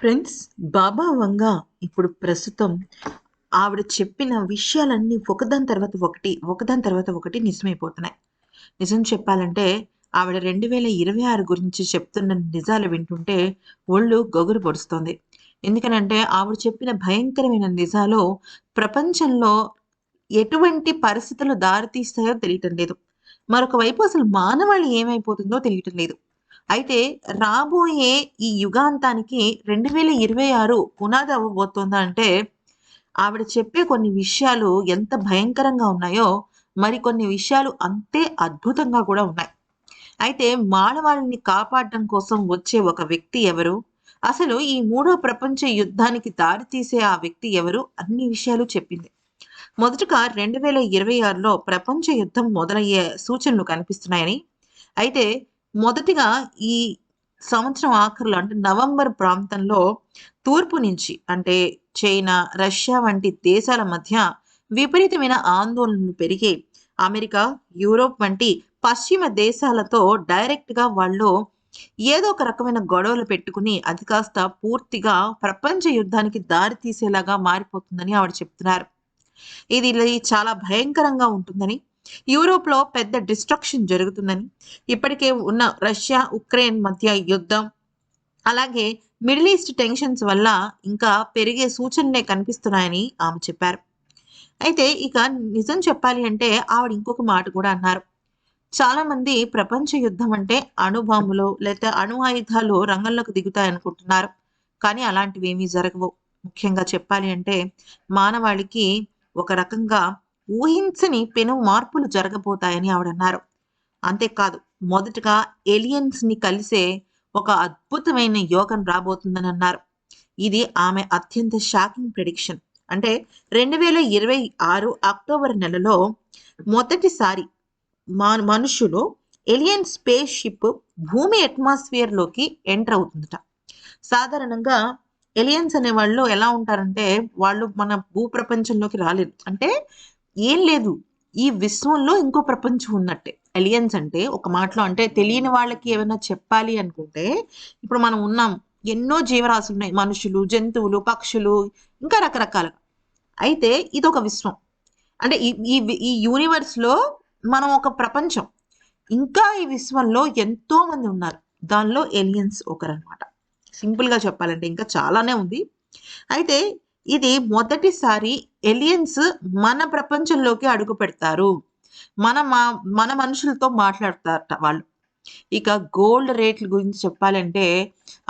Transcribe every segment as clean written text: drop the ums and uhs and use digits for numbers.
Friends, బాబా వంగ ఇప్పుడు ప్రస్తుతం ఆవిడ చెప్పిన విషయాలన్నీ ఒకదాని తర్వాత ఒకటి, ఒకదాని తర్వాత ఒకటి నిజమైపోతున్నాయి. నిజం చెప్పాలంటే ఆవిడ 2026 గురించి చెప్తున్న నిజాలు వింటుంటే ఒళ్ళు గగురు పొడుస్తోంది. ఎందుకనంటే ఆవిడ చెప్పిన భయంకరమైన నిజాలు ప్రపంచంలో ఎటువంటి పరిస్థితులు దారితీస్తాయో తెలియటం లేదు. మరొక వైపు అసలు మానవాళి ఏమైపోతుందో తెలియటం లేదు. అయితే రాబోయే ఈ యుగాంతానికి 2026 పునాది అవ్వబోతోందా అంటే, ఆవిడ చెప్పే కొన్ని విషయాలు ఎంత భయంకరంగా ఉన్నాయో, మరికొన్ని విషయాలు అంతే అద్భుతంగా కూడా ఉన్నాయి. అయితే మానవాళిని కాపాడడం కోసం వచ్చే ఒక వ్యక్తి ఎవరు? అసలు ఈ మూడో ప్రపంచ యుద్ధానికి దారితీసే ఆ వ్యక్తి ఎవరు? అన్ని విషయాలు చెప్పింది. మొదటగా 2026లో ప్రపంచ యుద్ధం మొదలయ్యే సూచనలు కనిపిస్తున్నాయని, అయితే మొదటిగా ఈ సంవత్సరం ఆఖరిలో అంటే నవంబర్ ప్రాంతంలో తూర్పు నుంచి అంటే చైనా, రష్యా వంటి దేశాల మధ్య విపరీతమైన ఆందోళనలు పెరిగి అమెరికా, యూరోప్ వంటి పశ్చిమ దేశాలతో డైరెక్ట్‌గా వాళ్ళు ఏదో ఒక రకమైన గొడవలు పెట్టుకుని అది కాస్త పూర్తిగా ప్రపంచ యుద్ధానికి దారి తీసేలాగా మారిపోతుందని ఆవిడ చెప్తున్నారు. ఇది చాలా భయంకరంగా ఉంటుందని, యూరోప్‌లో పెద్ద డిస్ట్రక్షన్ జరుగుతుందని, ఇప్పటికే ఉన్న రష్యా, ఉక్రెయిన్ మధ్య యుద్ధం, అలాగే మిడిల్ ఈస్ట్ టెన్షన్స్ వల్ల ఇంకా పెరిగే సూచనలే కనిపిస్తున్నాయని ఆమె చెప్పారు. అయితే ఇక నిజం చెప్పాలి అంటే ఆవిడ ఇంకొక మాట కూడా అన్నారు. చాలామంది ప్రపంచ యుద్ధం అంటే అణుబాంబులు లేతే అణు ఆయుధాలు రంగంలోకి దిగుతాయనుకుంటున్నారు. కానీ అలాంటివేమీ జరగవు. ముఖ్యంగా చెప్పాలి అంటే మానవాళికి ఒక రకంగా ఊహించని పెను మార్పులు జరగబోతాయని ఆవిడన్నారు. అంతేకాదు మొదటగా ఏలియన్స్‌ని కలిసే ఒక అద్భుతమైన యోగం రాబోతుందని అన్నారు. ఇది ఆమె అత్యంత షాకింగ్ ప్రిడిక్షన్. అంటే 2026 అక్టోబర్ నెలలో మొదటిసారి మనుషులు ఏలియన్ స్పేస్ షిప్ భూమి అట్మాస్ఫియర్‌లోకి ఎంటర్ అవుతుందట. సాధారణంగా ఏలియన్స్ అనేవాళ్ళు ఎలా ఉంటారంటే, వాళ్ళు మన భూప్రపంచంలోకి రాలేరు. అంటే ఏం లేదు. ఈ విశ్వంలో ఇంకో ప్రపంచం ఉన్నట్టే. ఏలియన్స్ అంటే ఒక మాటలో అంటే తెలియని వాళ్ళకి ఏమైనా చెప్పాలి అనుకుంటే, ఇప్పుడు మనం ఉన్నాం. ఎన్నో జీవరాశులున్నాయి. మనుషులు, జంతువులు, పక్షులు ఇంకా రకరకాలుగా. అయితే ఇదొక విశ్వం. అంటే ఈ ఈ ఈ యూనివర్స్‌లో మనం ఒక ప్రపంచం. ఇంకా ఈ విశ్వంలో ఎంతో మంది ఉన్నారు. దానిలో ఏలియన్స్ ఒకరనమాట. సింపుల్‌గా చెప్పాలంటే ఇంకా చాలానే ఉంది. అయితే ఇది మొదటిసారి ఏలియన్స్ మన ప్రపంచంలోకి అడుగుపెడతారు. మన మా మన మనుషులతో మాట్లాడతారట వాళ్ళు. ఇక గోల్డ్ రేట్ల గురించి చెప్పాలంటే,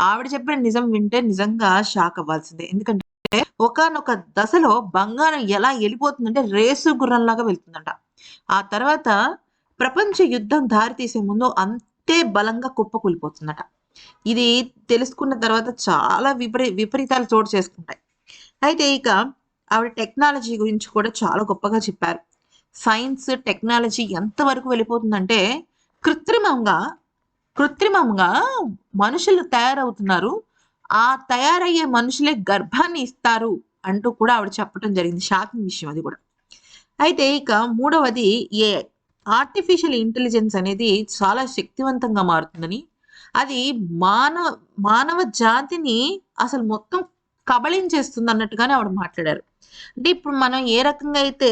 ఆవిడ చెప్పిన నిజం వింటే నిజంగా షాక్ అవ్వాల్సిందే. ఎందుకంటే ఒకానొక దశలో బంగారం ఎలా ఎళ్ళిపోతుందంటే రేసు గుర్రంలాగా వెళ్తుందంట. ఆ తర్వాత ప్రపంచ యుద్ధం దారి తీసే ముందు అంతే బలంగా కుప్పకూలిపోతుందట. ఇది తెలుసుకున్న తర్వాత చాలా విపరీతాలు చోటు చేసుకుంటాయి. అయితే ఇక ఆవిడ టెక్నాలజీ గురించి కూడా చాలా గొప్పగా చెప్పారు. సైన్స్, టెక్నాలజీ ఎంతవరకు వెళ్ళిపోతుందంటే కృత్రిమంగా, కృత్రిమంగా మనుషులు తయారవుతున్నారు. ఆ తయారయ్యే మనుషులే గర్భాన్ని ఇస్తారు అంటూ కూడా ఆవిడ చెప్పడం జరిగింది. షాకింగ్ విషయం అది కూడా. అయితే ఇక మూడవది ఏఐ. ఆర్టిఫిషియల్ ఇంటెలిజెన్స్ అనేది చాలా శక్తివంతంగా మారుతుందని, అది మానవ మానవ జాతిని అసలు మొత్తం కబళించేస్తుందన్నట్టుగానే ఆవిడ మాట్లాడారు. అంటే ఇప్పుడు మనం ఏ రకంగా అయితే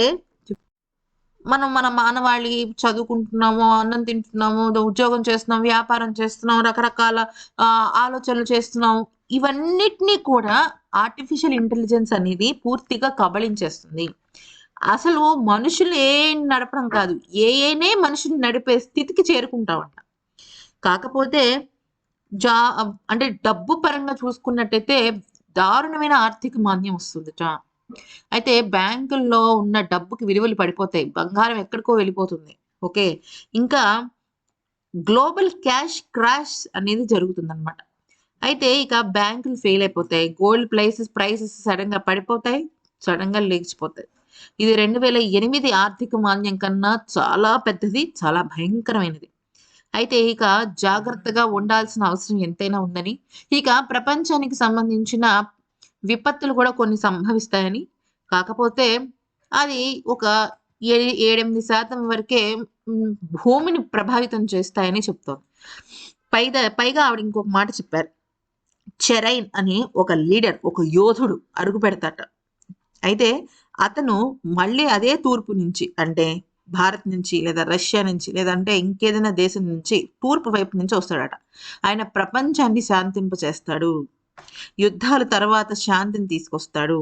మనం మన మానవాళి చదువుకుంటున్నాము, అన్నం తింటున్నాము, ఉద్యోగం చేస్తున్నాం, వ్యాపారం చేస్తున్నాం, రకరకాల ఆలోచనలు చేస్తున్నాం. ఇవన్నిటిని కూడా ఆర్టిఫిషియల్ ఇంటెలిజెన్స్ అనేది పూర్తిగా కబళించేస్తుంది. అసలు మనుషులు ఏఐని నడపడం కాదు. ఏఐనే మనిషిని నడిపే స్థితికి చేరుకుంటామంట. కాకపోతే జా అంటే డబ్బు పరంగా చూసుకున్నట్టయితే దారుణమైన ఆర్థిక మాంద్యం వస్తుందట. అయితే బ్యాంకుల్లో ఉన్న డబ్బుకి విలువలు పడిపోతాయి. బంగారం ఎక్కడికో వెళ్ళిపోతుంది. ఓకే. ఇంకా గ్లోబల్ క్యాష్ క్రాష్ అనేది జరుగుతుందనమాట. అయితే ఇక బ్యాంకులు ఫెయిల్ అయిపోతాయి. గోల్డ్ ప్రైసెస్ సడెన్‌గా పడిపోతాయి. సడెన్‌గా లేచిపోతాయి. ఇది 2008 ఆర్థిక మాంద్యం కన్నా చాలా పెద్దది. చాలా భయంకరమైనది. అయితే ఇక జాగ్రత్తగా ఉండాల్సిన అవసరం ఎంతైనా ఉందని, ఇక ప్రపంచానికి సంబంధించిన విపత్తులు కూడా కొన్ని సంభవిస్తాయని, కాకపోతే అది ఒక 7, 8% వరకే హ్మ్, భూమిని ప్రభావితం చేస్తాయని చెప్తోంది. పైగా ఆవిడ ఇంకొక మాట చెప్పారు. చెరైన్ అని ఒక లీడర్, ఒక యోధుడు అడుగు పెడతాట. అయితే అతను మళ్ళీ అదే తూర్పు నుంచి, అంటే భారత్ నుంచి లేదా రష్యా నుంచి లేదంటే ఇంకేదైనా దేశం నుంచి తూర్పు వైపు నుంచి వస్తాడట. ఆయన ప్రపంచాన్ని శాంతింపచేస్తాడు, యుద్ధాల తర్వాత శాంతిని తీసుకొస్తాడు,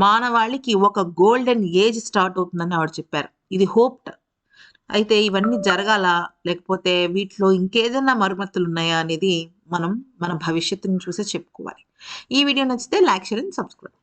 మానవాళికి ఒక గోల్డెన్ ఏజ్ స్టార్ట్ అవుతుందని ఆవిడ చెప్పారు. ఇది హోప్. అయితే ఇవన్నీ జరగాల, లేకపోతే వీటిలో ఇంకేదైనా మరమ్మతులు ఉన్నాయా అనేది మనం మన భవిష్యత్తుని చూసే చెప్పుకోవాలి. ఈ వీడియో నచ్చితే లైక్, షేర్ అండ్ సబ్స్క్రైబ్.